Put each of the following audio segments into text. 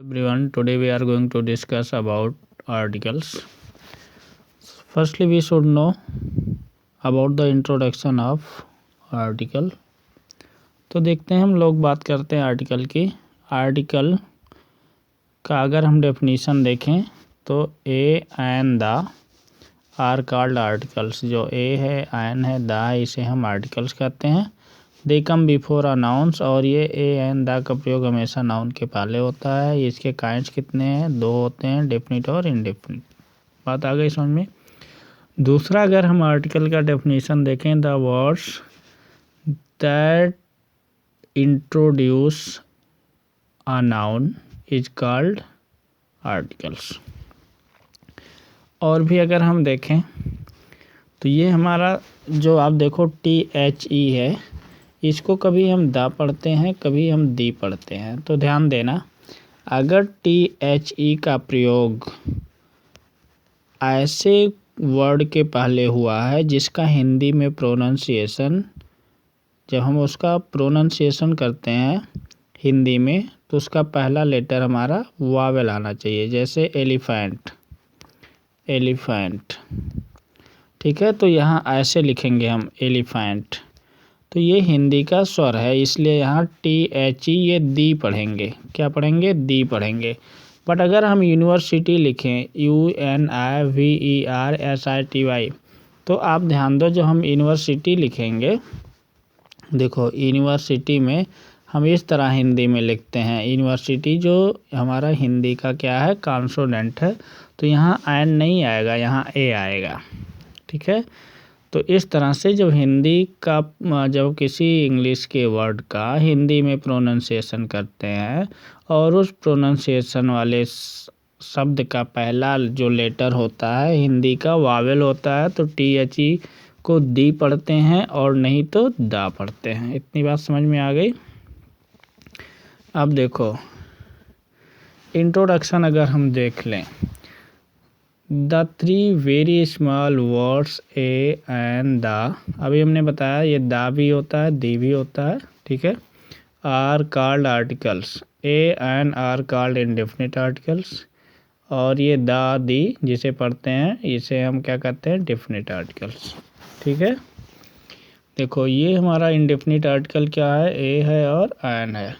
Everyone, today we are going to discuss about articles. Firstly, we should know about the introduction of article. तो देखते हैं, हम लोग बात करते हैं आर्टिकल की। आर्टिकल का अगर हम डेफिनेशन देखें तो a and the are called articles. जो ए है, एन है, द है, इसे हम आर्टिकल्स कहते हैं। दे कम बिफोर अ नाउन्स, और ये ए एंड द का प्रयोग हमेशा नाउन के पहले होता है। इसके काइंड्स कितने हैं? दो होते हैं, डेफिनिट और इनडेफिनिट। बात आ गई समझ में। दूसरा, अगर हम आर्टिकल का डेफिनेशन देखें, the words that introduce a noun is called articles. और भी अगर हम देखें तो ये हमारा जो आप देखो THE है, इसको कभी हम दा पढ़ते हैं, कभी हम दी पढ़ते हैं। तो ध्यान देना, अगर THE का प्रयोग ऐसे वर्ड के पहले हुआ है जिसका हिंदी में प्रोनाउंसिएशन, जब हम उसका प्रोनाउंसिएशन करते हैं हिंदी में, तो उसका पहला लेटर हमारा वावेल आना चाहिए। जैसे एलिफेंट, एलिफेंट, ठीक है। तो यहाँ ऐसे लिखेंगे हम एलिफेंट, तो ये हिंदी का स्वर है, इसलिए यहाँ THE ये दी पढ़ेंगे। क्या पढ़ेंगे? दी पढ़ेंगे। बट अगर हम यूनिवर्सिटी लिखें, UNIVERSITY, तो आप ध्यान दो, जो हम यूनिवर्सिटी लिखेंगे, देखो यूनिवर्सिटी में हम इस तरह हिंदी में लिखते हैं। यूनिवर्सिटी जो हमारा हिंदी का क्या है? कॉन्सोनेंट है, तो यहाँ एन नहीं आएगा, यहाँ ए आएगा, ठीक है। तो इस तरह से जब हिंदी का, जब किसी इंग्लिश के वर्ड का हिंदी में प्रोनाउंसिएशन करते हैं और उस प्रोनाउंसिएशन वाले शब्द का पहला जो लेटर होता है हिंदी का वावेल होता है, तो THE को दी पढ़ते हैं और नहीं तो दा पढ़ते हैं। इतनी बात समझ में आ गई। अब देखो इंट्रोडक्शन अगर हम देख लें, the 3 very small words A and the, अभी हमने बताया ये दा भी होता है, दी भी होता है, ठीक है। Are called articles, a and are called indefinite articles, और ये दा दी जिसे पढ़ते हैं इसे हम क्या कहते हैं? डेफिनिट आर्टिकल्स, ठीक है। देखो ये हमारा इंडेफिनिट आर्टिकल क्या है? ए है और एन है,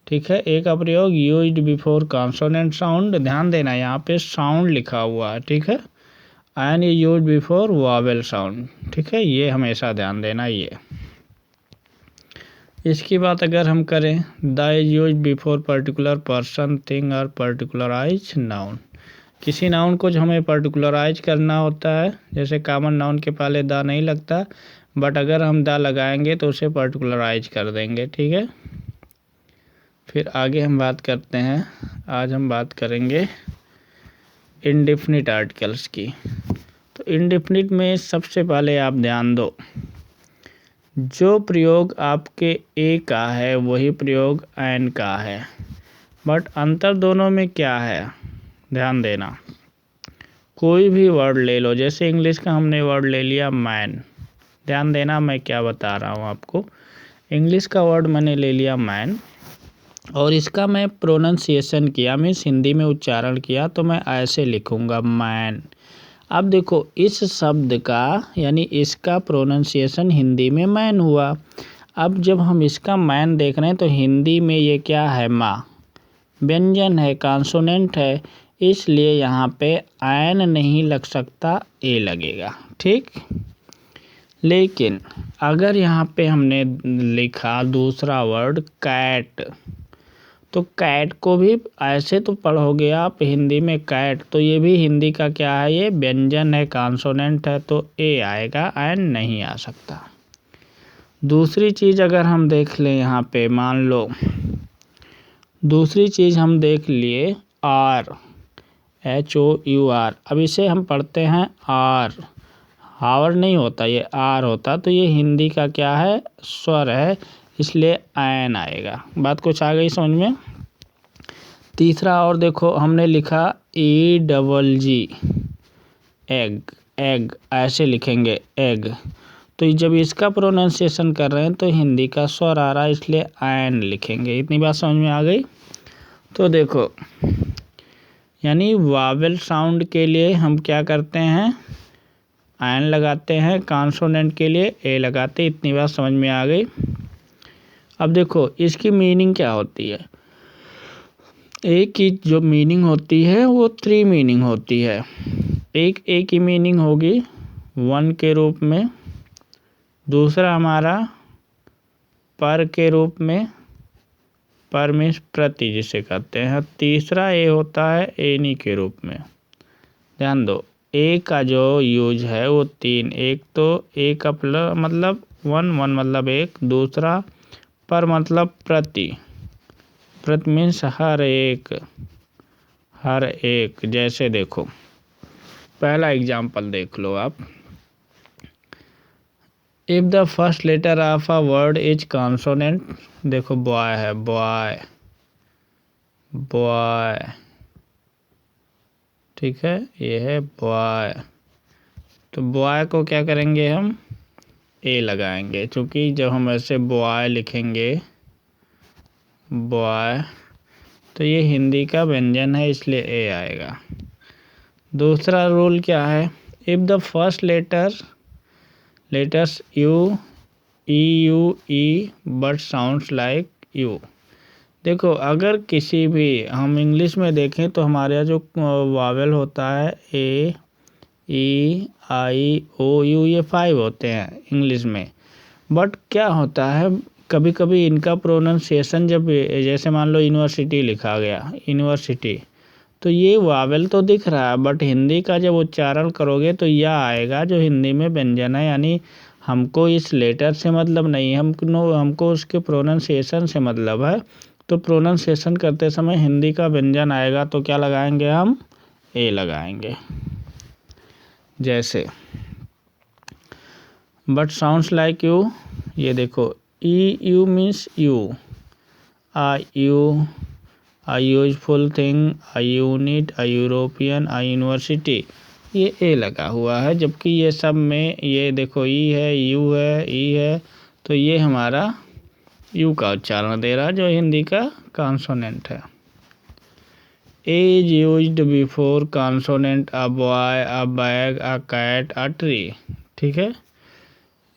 ठीक है। ए का प्रयोग यूज्ड बिफोर कॉन्सोनेंट साउंड, ध्यान देना यहाँ पे साउंड लिखा हुआ है, ठीक है। An is used before vowel sound, ठीक है, ये हमेशा ध्यान देना। ये इसकी बात अगर हम करें, the is used before particular person, thing और पर्टिकुलराइज नाउन। किसी नाउन को जो हमें पर्टिकुलराइज करना होता है, जैसे कॉमन नाउन के पहले दा नहीं लगता, बट अगर हम दा लगाएंगे तो उसे पर्टिकुलराइज कर देंगे, ठीक है। फिर आगे हम बात करते हैं, आज हम बात करेंगे इंडेफिनिट आर्टिकल्स की। तो इंडेफिनिट में सबसे पहले आप ध्यान दो, जो प्रयोग आपके ए का है वही प्रयोग एन का है, बट अंतर दोनों में क्या है? ध्यान देना, कोई भी वर्ड ले लो, जैसे इंग्लिश का हमने वर्ड ले लिया मैन, ध्यान देना मैं क्या बता रहा हूँ आपको। इंग्लिश का वर्ड मैंने ले लिया मैन, और इसका मैं प्रोनाउंसिएशन किया, मीन्स हिंदी में उच्चारण किया, तो मैं ऐसे लिखूँगा मैन। अब देखो इस शब्द का यानी इसका प्रोनाउंसिएशन हिंदी में मैन हुआ। अब जब हम इसका मैन देख रहे हैं तो हिंदी में ये क्या है? माँ, व्यंजन है, कॉन्सोनेंट है, इसलिए यहाँ पे एन नहीं लग सकता, ए लगेगा, ठीक। लेकिन अगर यहाँ पे हमने लिखा दूसरा वर्ड कैट, तो कैट को भी ऐसे तो पढ़ोगे आप हिंदी में कैट, तो ये भी हिंदी का क्या है? ये व्यंजन है, कॉन्सोनेंट है, तो ए आएगा, एन नहीं आ सकता। दूसरी चीज़ अगर हम देख लें यहाँ पे, मान लो दूसरी चीज़ हम देख लिए आर, HOUR, अब इसे हम पढ़ते हैं आर, हावर नहीं होता, ये आर होता, तो ये हिंदी का क्या है? स्वर है, इसलिए एन आएगा। बात कुछ आ गई समझ में। तीसरा और देखो, हमने लिखा EGG, एग, एग ऐसे लिखेंगे एग, तो जब इसका प्रोनाउंसिएशन कर रहे हैं तो हिंदी का स्वर आ रहा है, इसलिए एन लिखेंगे। इतनी बात समझ में आ गई। तो देखो, यानी वावेल साउंड के लिए हम क्या करते हैं, एन लगाते हैं, कॉन्सोनेंट के लिए ए लगाते। इतनी बात समझ में आ गई। अब देखो इसकी मीनिंग क्या होती है। ए की जो मीनिंग होती है वो 3 मीनिंग होती है। एक ए की मीनिंग होगी 1 के रूप में, दूसरा हमारा पर के रूप में, पर मीन्स प्रति जिसे कहते हैं, तीसरा ए होता है एनी के रूप में। ध्यान दो, ए का जो यूज है वो 3, एक तो ए का मतलब 1 मतलब एक, दूसरा पर मतलब प्रति, प्रति मीन्स हर एक, हर एक। जैसे देखो पहला एग्जाम्पल देख लो आप, if the first letter of a word is consonant, देखो बॉय है, बॉय बॉय, ठीक है, ये है बॉय। तो बॉय को क्या करेंगे हम, ए लगाएंगे, क्योंकि जब हम ऐसे बॉय लिखेंगे बॉय तो ये हिंदी का व्यंजन है इसलिए ए आएगा। दूसरा रूल क्या है, if the first letters you E but sounds like you. देखो अगर किसी भी, हम इंग्लिश में देखें तो हमारे जो वावेल होता है ए ई आई ओ यू, ये 5 होते हैं इंग्लिश में। बट क्या होता है, कभी कभी इनका प्रोनाउंसिएशन जब, जैसे मान लो यूनिवर्सिटी लिखा गया, यूनिवर्सिटी, तो ये वावेल तो दिख रहा है बट हिंदी का जब उच्चारण करोगे तो यह आएगा जो हिंदी में व्यंजन है। यानी हमको इस लेटर से मतलब नहीं, हमको उसके प्रोनाउंसिएशन से मतलब है। तो प्रोनाउंसिएशन करते समय हिंदी का व्यंजन आएगा तो क्या लगाएंगे हम, ए लगाएंगे। जैसे बट साउंड्स लाइक यू, ये देखो E U means you, you, a useful thing, a unit, a European, a university, ये ए लगा हुआ है। जबकि ये सब में ये देखो ई है, यू है, ई है, तो ये हमारा यू का उच्चारण दे रहा जो हिंदी का कॉन्सोनेंट है। A is used before consonant, a boy, a bag, a cat, a tree, ठीक है।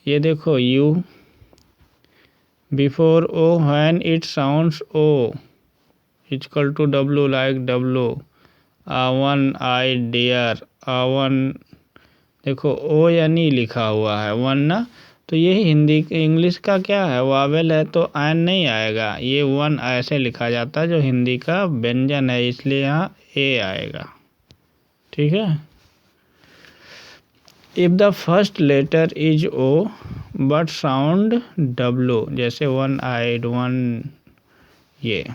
ये देखो U before O, when it sounds O equal to W, like W, one eye deer, one, देखो ओ यानी लिखा हुआ है वन ना, तो ये हिंदी इंग्लिश का क्या है, वावेल है, तो एन नहीं आएगा, ये वन ऐसे लिखा जाता है जो हिंदी का व्यंजन है, इसलिए यहाँ ए आएगा, ठीक है। If the first letter is O but sound W, जैसे वन आइड, वन, ये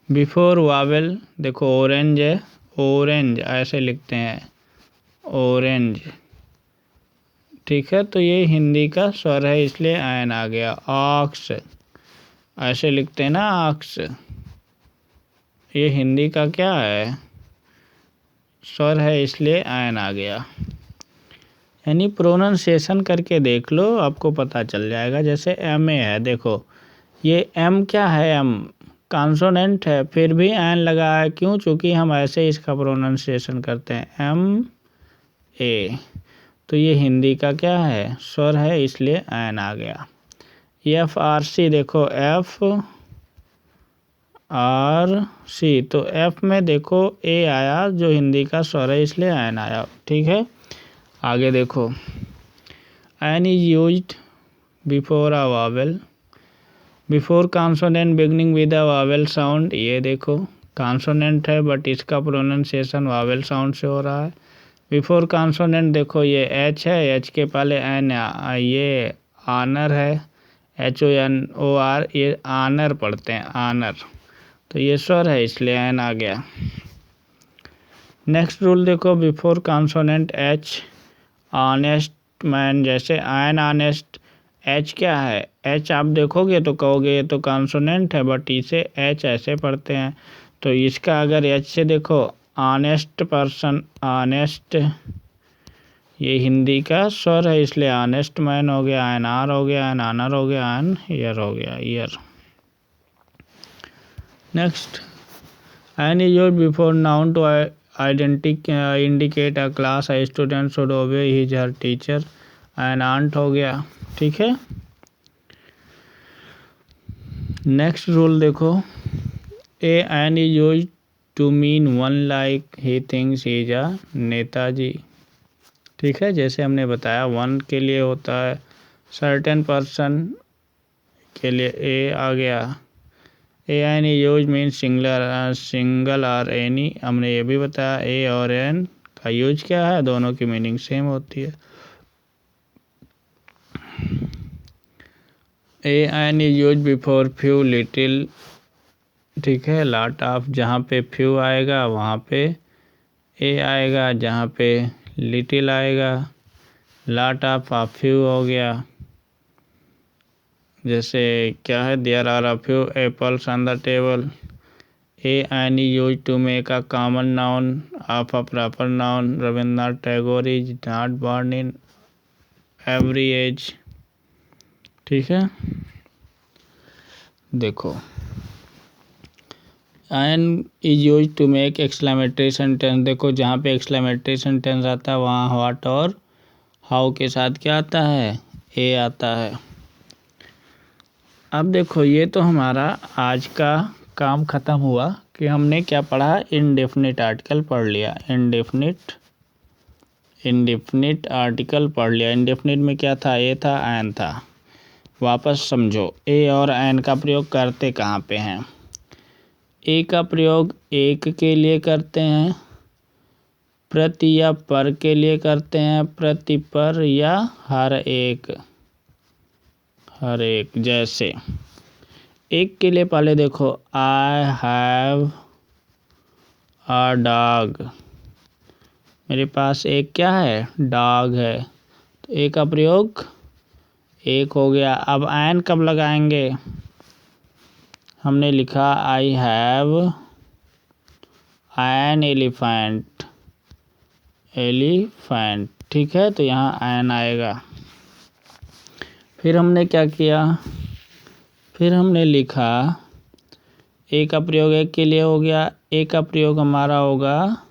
बिफोर वावेल, देखो ऑरेंज है, ऑरेंज ऐसे लिखते हैं, ऑरेंज, ठीक है, तो ये हिंदी का स्वर है इसलिए एन आ गया। ऑक्स ऐसे लिखते हैं ना, ऑक्स, ये हिंदी का क्या है, स्वर है इसलिए एन आ गया। यानी प्रोनाउंसिएशन करके देख लो आपको पता चल जाएगा। जैसे एम ए है, देखो ये एम क्या है, एम कॉन्सोनेंट है फिर भी एन लगा है, क्यों, चूँकि हम ऐसे इसका प्रोनाउंसिएशन करते हैं एम ए, तो ये हिंदी का क्या है, स्वर है इसलिए एन आ गया। एफ आर सी, देखो एफ आर सी, तो एफ में देखो ए आया जो हिंदी का स्वर है इसलिए एन आया, ठीक है। आगे देखो an is used before a vowel, before consonant beginning with a vowel sound, ये देखो कॉन्सोनेंट है बट इसका प्रोनाउंसिएशन वावेल साउंड से हो रहा है। बिफोर कॉन्सोनेंट देखो ये एच है, एच के पहले एन, ये आनर है, HONOR, ये आनर पढ़ते हैं, आनर, तो ये स्वर है इसलिए एन आ गया। नेक्स्ट रूल देखो, before consonant H, honest man, जैसे एन ऑनेस्ट, एच क्या है, एच आप देखोगे तो कहोगे ये तो कॉन्सोनेंट है बट इसे एच ऐसे पढ़ते हैं, तो इसका अगर एच से देखो ऑनेस्ट पर्सन, ऑनेस्ट, ये हिंदी का स्वर है इसलिए ऑनेस्ट मैन हो गया, एन आर हो गया, एन आनर हो गया, एन ईयर हो गया, year. Next, an is used before noun to indicate a class, a student should obey his her teacher, an aunt हो गया। ठीक है। नेक्स्ट रूल देखो, a an is used to mean one like he things he is a Netaji. ठीक है, जैसे हमने बताया वन के लिए होता है सर्टेन पर्सन के लिए ए आ गया। ए एन यूज मीन सिंगल और एनी, हमने ये भी बताया ए और एन का यूज क्या है, दोनों की मीनिंग सेम होती है। A an is use before few little. ठीक है, लॉट ऑफ, जहाँ पे फ्यू आएगा वहाँ पे ए आएगा, जहाँ पे लिटिल आएगा लॉट ऑफ फ्यू हो गया। जैसे क्या है, there are a few apples on the table. A an use to make a common noun of a proper noun, Rabindranath Tagore is not born in every age. ठीक है, देखो an is use to make exclamatory sentence. देखो जहाँ पे exclamatory sentence आता है वहाँ what और हाउ के साथ क्या आता है, ए आता है। अब देखो ये तो हमारा आज का काम ख़त्म हुआ कि हमने क्या पढ़ा, इनडेफिनिट आर्टिकल पढ़ लिया। इनडेफिनिट आर्टिकल पढ़ लिया। इनडेफिनिट में क्या था, ए था एन था। वापस समझो, ए और एन का प्रयोग करते कहाँ पे हैं। ए का प्रयोग एक के लिए करते हैं, प्रति या पर के लिए करते हैं, प्रति पर या हर एक। जैसे एक के लिए पहले देखो, आई हैव अ डॉग, मेरे पास एक क्या है, डॉग है। तो ए का प्रयोग एक हो गया। अब एन कब लगाएंगे, हमने लिखा आई हैव एन एलिफेंट। ठीक है, तो यहाँ एन आएगा। फिर हमने क्या किया, फिर हमने लिखा ए का प्रयोग एक के लिए हो गया, ए का प्रयोग हमारा होगा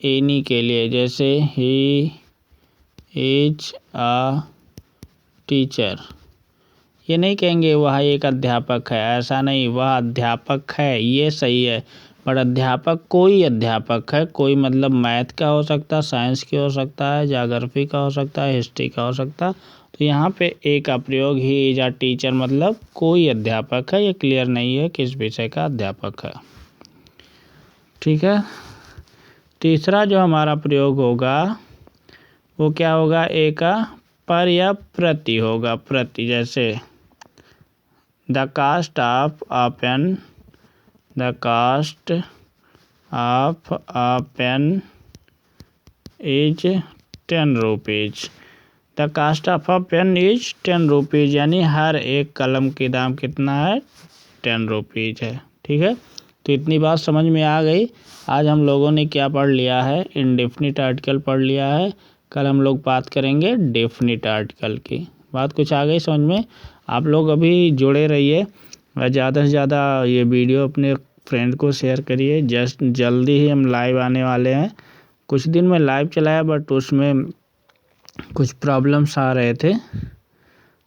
एनी के लिए। जैसे ही इज अ टीचर, ये नहीं कहेंगे वह एक अध्यापक है, ऐसा नहीं, वह अध्यापक है, ये सही है। पर अध्यापक कोई अध्यापक है, कोई मतलब मैथ का हो सकता है, साइंस की हो सकता है, ज्योग्राफी का हो सकता है, हिस्ट्री का हो सकता है। तो यहाँ पे ए का प्रयोग ही इज अ टीचर मतलब कोई अध्यापक है, ये क्लियर नहीं है किस विषय का अध्यापक है। ठीक है, तीसरा जो हमारा प्रयोग होगा वो क्या होगा, ए का पर या प्रति होगा, प्रति। जैसे the cost of a pen, the cost of a pen is 10 rupees. The cost of a pen is 10 rupees, यानी हर एक कलम की दाम कितना है, 10 रुपीज है। ठीक है, तो इतनी बात समझ में आ गई। आज हम लोगों ने क्या पढ़ लिया है, इनडेफिनिट आर्टिकल पढ़ लिया है। कल हम लोग बात करेंगे डेफिनिट आर्टिकल की। बात कुछ आ गई समझ में। आप लोग अभी जुड़े रहिए, ज़्यादा से ज़्यादा ये वीडियो अपने फ्रेंड को शेयर करिए। जल्दी ही हम लाइव आने वाले हैं। कुछ दिन में लाइव चलाया बट उसमें कुछ प्रॉब्लम्स आ रहे थे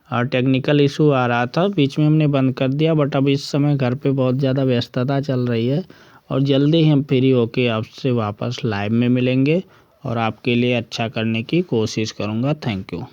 और टेक्निकल इशू आ रहा था, बीच में हमने बंद कर दिया। बट अब इस समय घर पे बहुत ज़्यादा व्यस्तता चल रही है और जल्दी ही हम फ्री होके आपसे वापस लाइव में मिलेंगे और आपके लिए अच्छा करने की कोशिश करूँगा। Thank you.